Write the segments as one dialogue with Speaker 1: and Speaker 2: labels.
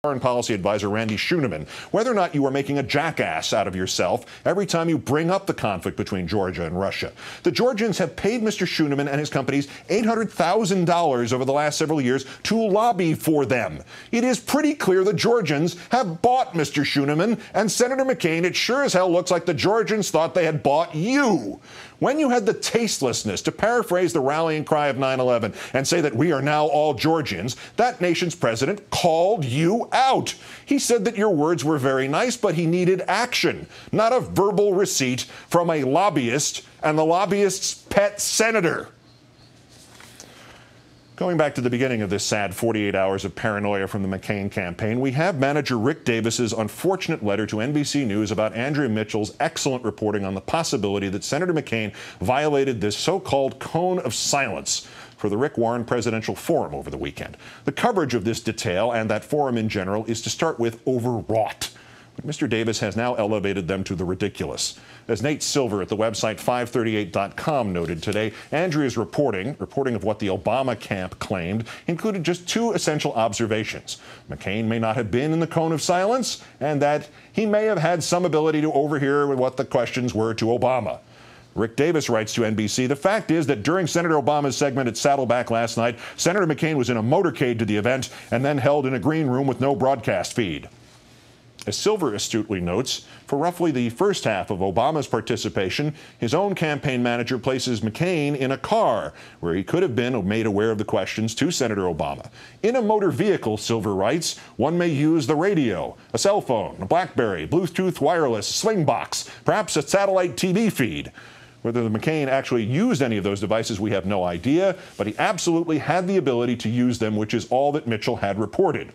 Speaker 1: Foreign Policy Advisor Randy Schooneman whether or not you are making a jackass out of yourself every time you bring up the conflict between Georgia and Russia. The Georgians have paid Mr. Schooneman and his companies $800,000 over the last several years to lobby for them. It is pretty clear the Georgians have bought Mr. Schooneman, and Senator McCain, it sure as hell looks like the Georgians thought they had bought you. When you had the tastelessness to paraphrase the rallying cry of 9/11 and say that we are now all Georgians, that nation's president called you out. He said that your words were very nice, but he needed action, not a verbal receipt from a lobbyist and the lobbyist's pet senator. Going back to the beginning of this sad 48 hours of paranoia from the McCain campaign, we have manager Rick Davis's unfortunate letter to NBC News about Andrea Mitchell's excellent reporting on the possibility that Senator McCain violated this so-called cone of silence for the Rick Warren Presidential Forum over the weekend. The coverage of this detail and that forum in general is, to start with, overwrought. But Mr. Davis has now elevated them to the ridiculous. As Nate Silver at the website 538.com noted today, Andrea's reporting of what the Obama camp claimed included just two essential observations. McCain may not have been in the cone of silence, and that he may have had some ability to overhear what the questions were to Obama. Rick Davis writes to NBC, the fact is that during Senator Obama's segment at Saddleback last night, Senator McCain was in a motorcade to the event and then held in a green room with no broadcast feed. As Silver astutely notes, for roughly the first half of Obama's participation, his own campaign manager places McCain in a car where he could have been made aware of the questions to Senator Obama. In a motor vehicle, Silver writes, one may use the radio, a cell phone, a BlackBerry, Bluetooth wireless, sling box, perhaps a satellite TV feed. Whether the McCain actually used any of those devices, we have no idea, but he absolutely had the ability to use them, which is all that Mitchell had reported.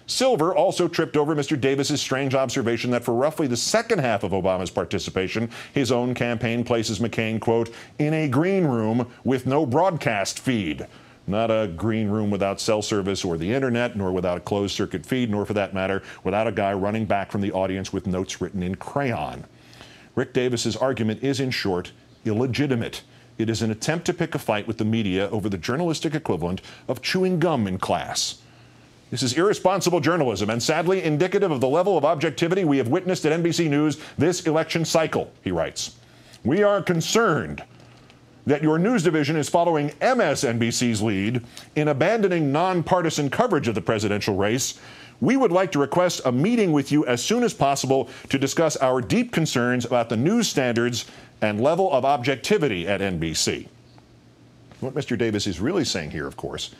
Speaker 1: Silver also tripped over Mr. Davis's strange observation that for roughly the second half of Obama's participation, his own campaign places McCain, quote, in a green room with no broadcast feed. Not a green room without cell service or the internet, nor without a closed circuit feed, nor for that matter, without a guy running back from the audience with notes written in crayon. Rick Davis's argument is, in short, illegitimate. It is an attempt to pick a fight with the media over the journalistic equivalent of chewing gum in class. This is irresponsible journalism and sadly indicative of the level of objectivity we have witnessed at NBC News this election cycle, he writes. We are concerned that your news division is following MSNBC's lead in abandoning nonpartisan coverage of the presidential race. We would like to request a meeting with you as soon as possible to discuss our deep concerns about the news standards and level of objectivity at NBC. What Mr. Davis is really saying here, of course,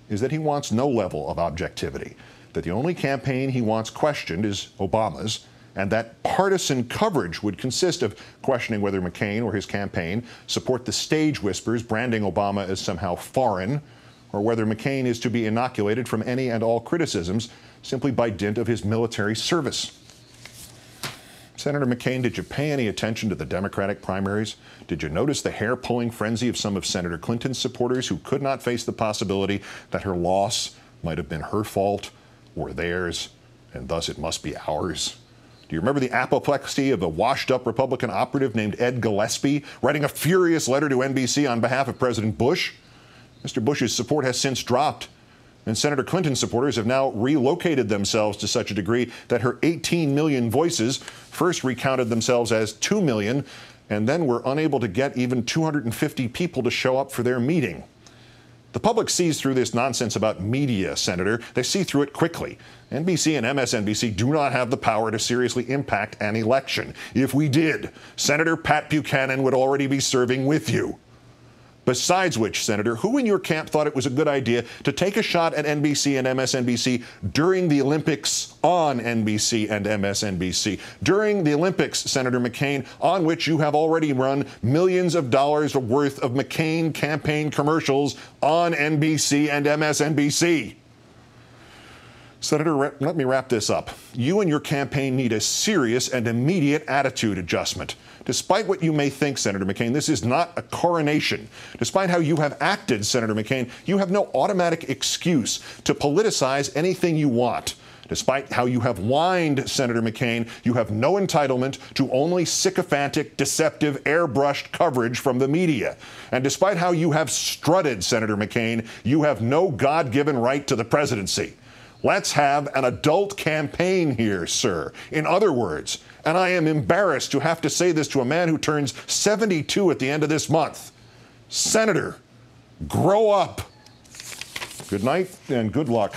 Speaker 1: is that he wants no level of objectivity, that the only campaign he wants questioned is Obama's, and that partisan coverage would consist of questioning whether McCain or his campaign support the stage whispers branding Obama as somehow foreign, or whether McCain is to be inoculated from any and all criticisms simply by dint of his military service. Senator McCain, did you pay any attention to the Democratic primaries? Did you notice the hair-pulling frenzy of some of Senator Clinton's supporters who could not face the possibility that her loss might have been her fault or theirs, and thus it must be ours? Do you remember the apoplexy of a washed-up Republican operative named Ed Gillespie writing a furious letter to NBC on behalf of President Bush? Mr. Bush's support has since dropped, and Senator Clinton's supporters have now relocated themselves to such a degree that her 18 million voices first recounted themselves as 2 million and then were unable to get even 250 people to show up for their meeting. The public sees through this nonsense about media, Senator. They see through it quickly. NBC and MSNBC do not have the power to seriously impact an election. If we did, Senator Pat Buchanan would already be serving with you. Besides which, Senator, who in your camp thought it was a good idea to take a shot at NBC and MSNBC during the Olympics on NBC and MSNBC? During the Olympics, Senator McCain, on which you have already run millions of dollars worth of McCain campaign commercials on NBC and MSNBC. Senator, let me wrap this up. You and your campaign need a serious and immediate attitude adjustment. Despite what you may think, Senator McCain, this is not a coronation. Despite how you have acted, Senator McCain, you have no automatic excuse to politicize anything you want. Despite how you have whined, Senator McCain, you have no entitlement to only sycophantic, deceptive, airbrushed coverage from the media. And despite how you have strutted, Senator McCain, you have no God-given right to the presidency. Let's have an adult campaign here, sir. In other words, and I am embarrassed to have to say this to a man who turns 72 at the end of this month, Senator, grow up. Good night and good luck.